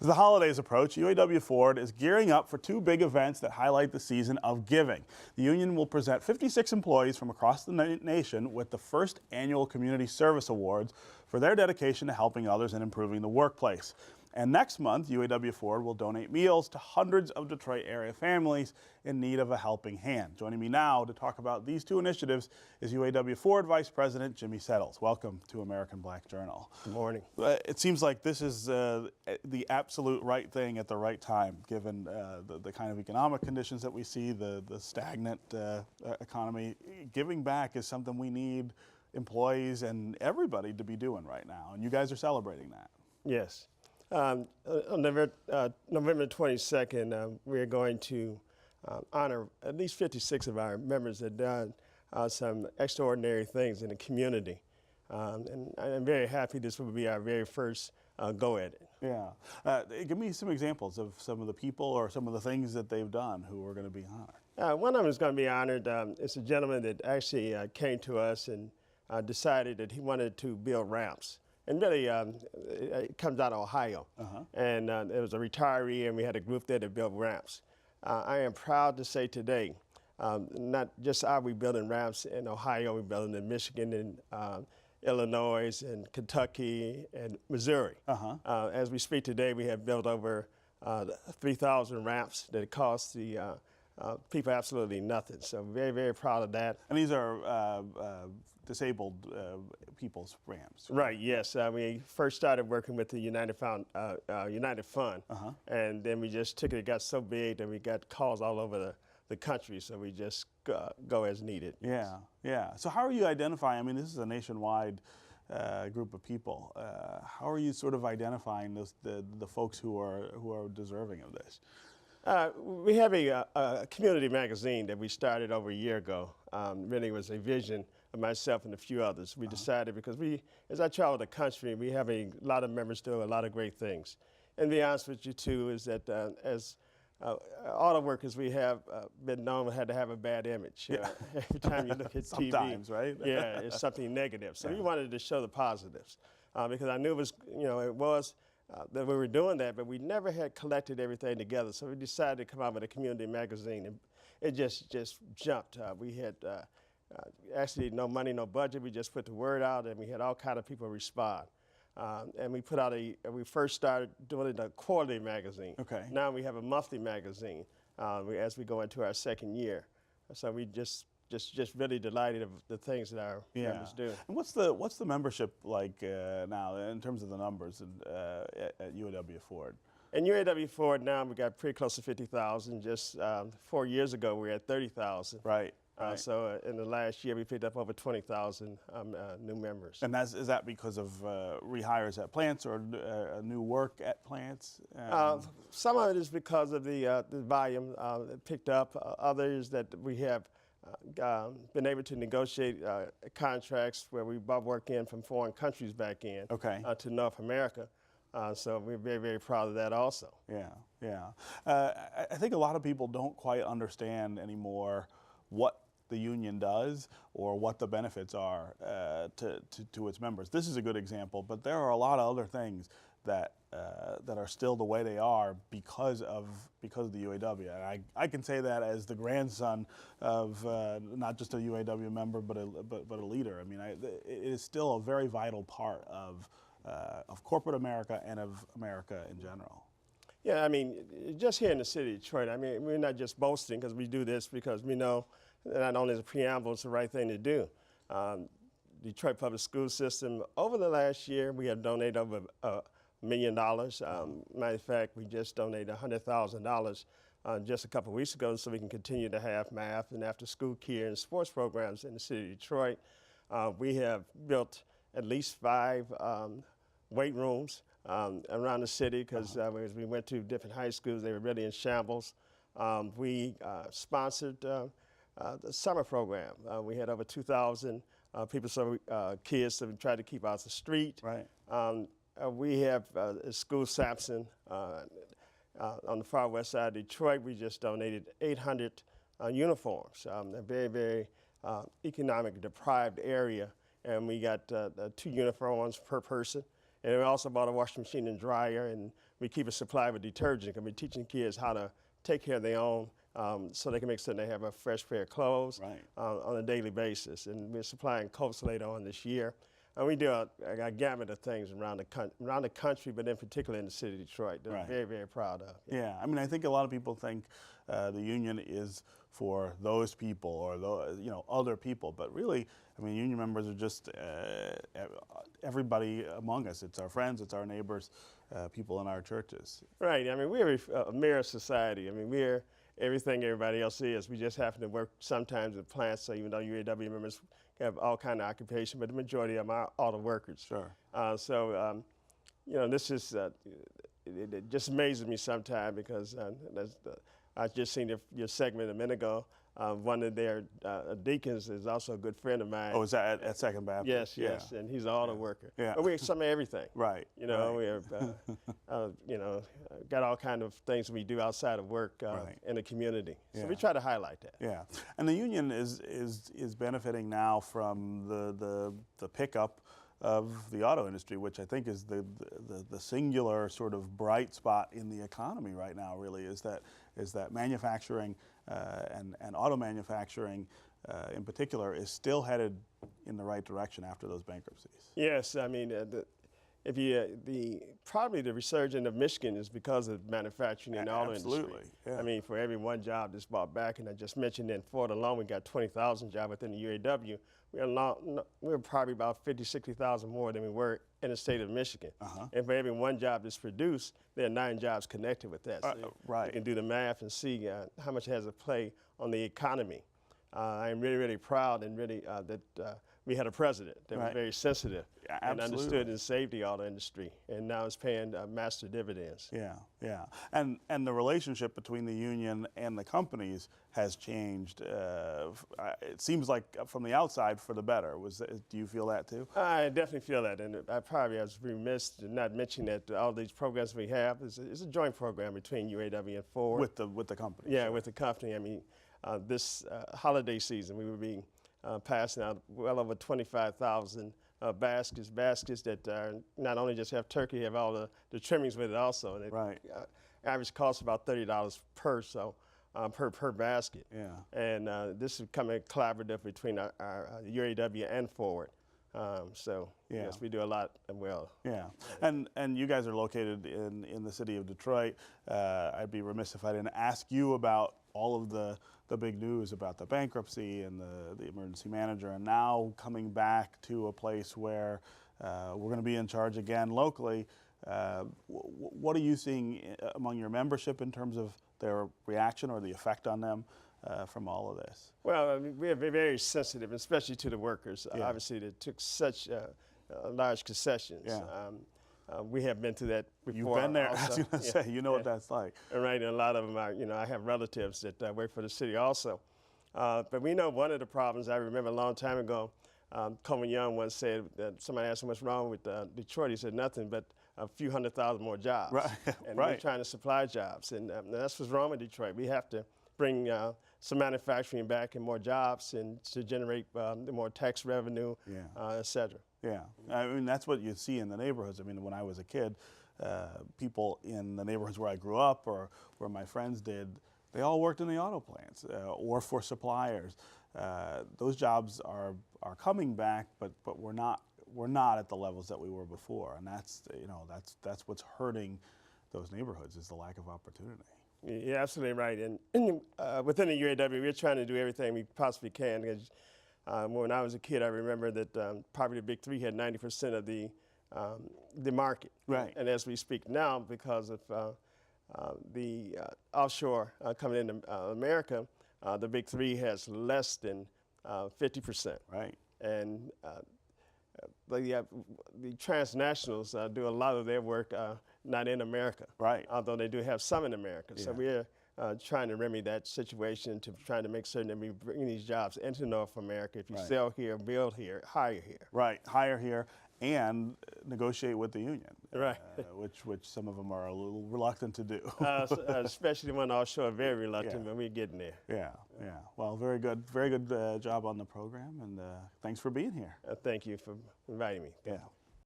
As the holidays approach, UAW Ford is gearing up for two big events that highlight the season of giving. The union will present 56 employees from across the nation with the first annual Community Service Awards for their dedication to helping others and improving the workplace. And next month, UAW Ford will donate meals to hundreds of Detroit area families in need of a helping hand. Joining me now to talk about these two initiatives is UAW Ford Vice President Jimmy Settles. Welcome to American Black Journal. Good morning. It seems like this is the absolute right thing at the right time, given the kind of economic conditions that we see, the stagnant economy. Giving back is something we need employees and everybody to be doing right now, and you guys are celebrating that. Yes. On November 22nd, we're going to honor at least 56 of our members that done some extraordinary things in the community. And I'm very happy this will be our very first go at it. Yeah. Give me some examples of some of the people or some of the things that they've done who are going to be honored. One of them is going to be honored. It's a gentleman that actually came to us and decided that he wanted to build ramps. And really, it comes out of Ohio. And it was a retiree, and we had a group there that built ramps. I am proud to say today, not just are we building ramps in Ohio, we're building in Michigan and Illinois and Kentucky and Missouri. As we speak today, we have built over 3,000 ramps that cost the people absolutely nothing. So very, very proud of that. And these are disabled people's ramps. Right, yes. We first started working with the United Fund, and then we just took it. It got so big that we got calls all over the country, so we just go as needed. Yeah, yeah. So how are you identifying, I mean, this is a nationwide group of people. How are you sort of identifying the folks who are deserving of this? We have a community magazine that we started over a year ago. Really was a vision of myself and a few others. We decided because as I travel the country, we have a lot of members do a lot of great things. And to be honest with you too, is that as auto workers, we have been known had to have a bad image. Every time you look at TV, sometimes, right? Yeah, it's something negative. So we wanted to show the positives because I knew it was that we were doing that, but we never had collected everything together. So we decided to come out with a community magazine, and it just jumped. We had actually no money, no budget. We just put the word out, and we had all kind of people respond. And we put out we first started doing it a quarterly magazine. Okay. Now we have a monthly magazine as we go into our second year. So we just really delighted of the things that our members do. And what's the membership like now in terms of the numbers at UAW Ford? In UAW Ford now we got pretty close to 50,000. Just 4 years ago we were at 30,000. Right. So in the last year we picked up over 20,000 new members. And is that because of rehires at plants or new work at plants? Some of it is because of the volume picked up. Others that we have been able to negotiate contracts where we brought work in from foreign countries back in to North America. So we're very, very proud of that also. Yeah, yeah. I think a lot of people don't quite understand anymore what the union does or what the benefits are to its members. This is a good example, but there are a lot of other things that are still the way they are because of the UAW. And I can say that as the grandson of not just a UAW member, but a leader. I mean, it is still a very vital part of corporate America and of America in general. Yeah, I mean, just here in the city of Detroit, I mean, we're not just boasting because we do this because we know that not only is a preamble, it's the right thing to do. Detroit Public School System, over the last year, we have donated over $1 million. Matter of fact, we just donated $100,000 just a couple of weeks ago so we can continue to have math and after-school care and sports programs in the city of Detroit. We have built at least 5 weight rooms around the city because as we went to different high schools, they were really in shambles. We sponsored the summer program. We had over 2,000 kids that we tried to keep out the street. Right. We have School Sampson on the far west side of Detroit. We just donated 800 uniforms. A very, very economic deprived area, and we got 2 uniforms per person. And we also bought a washing machine and dryer, and we keep a supply of detergent, and we're teaching kids how to take care of their own so they can make certain they have a fresh pair of clothes on a daily basis. And we're supplying coats later on this year. And we do a gamut of things around the country, but in particular in the city of Detroit that I'm very, very proud of. Yeah, I mean, I think a lot of people think the union is for those people or other people, but really, I mean, union members are just everybody among us. It's our friends, it's our neighbors, people in our churches. Right. I mean, we're a mirror society. I mean, we're everything everybody else is. We just happen to work sometimes in plants, so even though UAW members have all kind of occupation, but the majority of them are auto workers. Sure. This is, it just amazes me sometimes because I just seen your segment a minute ago. One of their deacons is also a good friend of mine. Oh, is that at Second Baptist? Yes, and he's an auto worker. Yeah. But we're some of everything. Right. We have, got all kind of things we do outside of work in the community. So we try to highlight that. Yeah, and the union is benefiting now from the pickup of the auto industry, which I think is the singular sort of bright spot in the economy right now. Really, is that manufacturing and auto manufacturing in particular is still headed in the right direction after those bankruptcies. Yes, I mean probably the resurgence of Michigan is because of manufacturing and the auto industry. Absolutely. Yeah. I mean, for every one job that's brought back, and I just mentioned in Ford alone, we got 20,000 jobs within the UAW. We're probably about 50, 60,000 more than we were in the state of Michigan. And for every one job that's produced, there are 9 jobs connected with that. So you can do the math and see how much it has to play on the economy. I'm really, really proud and really that we had a president that was very sensitive and understood and saved the auto industry, and now it's paying master dividends. Yeah, yeah, and the relationship between the union and the companies has changed. It seems like from the outside for the better. Do you feel that too? I definitely feel that, and I probably was remiss in not mentioning that all these programs we have is a joint program between UAW and Ford. With the company. Yeah, with the company. I mean, this holiday season we will be passing out well over 25,000 baskets that not only just have turkey, have all the trimmings with it also. And average cost about $30 per basket. Yeah. And this is coming collaborative between our UAW and Ford. Yes, we do a lot well. Yeah, and you guys are located in the city of Detroit. I'd be remiss if I didn't ask you about all of the big news about the bankruptcy and the emergency manager, and now coming back to a place where we're going to be in charge again locally. What are you seeing among your membership in terms of their reaction or the effect on them from all of this? Well, I mean, we're very sensitive, especially to the workers. Obviously, they took such large concessions. Yeah. We have been through that before. You've been there. I was going to say, you know what that's like. Right, and a lot of them are, I have relatives that work for the city also. But we know one of the problems, I remember a long time ago, Coleman Young once said that somebody asked him what's wrong with Detroit. He said nothing but a few 100,000 more jobs. Right. And we're trying to supply jobs. And that's what's wrong with Detroit. We have to bring some manufacturing back and more jobs and to generate more tax revenue, et cetera. Yeah, I mean, that's what you see in the neighborhoods. I mean, when I was a kid, people in the neighborhoods where I grew up or where my friends did, they all worked in the auto plants or for suppliers. Those jobs are coming back, but we're not at the levels that we were before, and that's what's hurting those neighborhoods is the lack of opportunity. You're absolutely right, and within the UAW, we're trying to do everything we possibly can. Because when I was a kid, I remember that probably the Big Three had 90% of the market. Right. And as we speak now, because of the offshore coming into America, the Big Three has less than 50%. Right. And the transnationals do a lot of their work not in America. Right. Although they do have some in America. Yeah. So we're trying to remedy that situation to trying to make certain that we bring these jobs into North America. If you sell here, build here, hire here. Right, hire here and negotiate with the union. Right. Which some of them are a little reluctant to do. Especially when offshore, very reluctant, but we're getting there. Yeah, yeah. Well, very good job on the program, and thanks for being here. Thank you for inviting me. Yeah.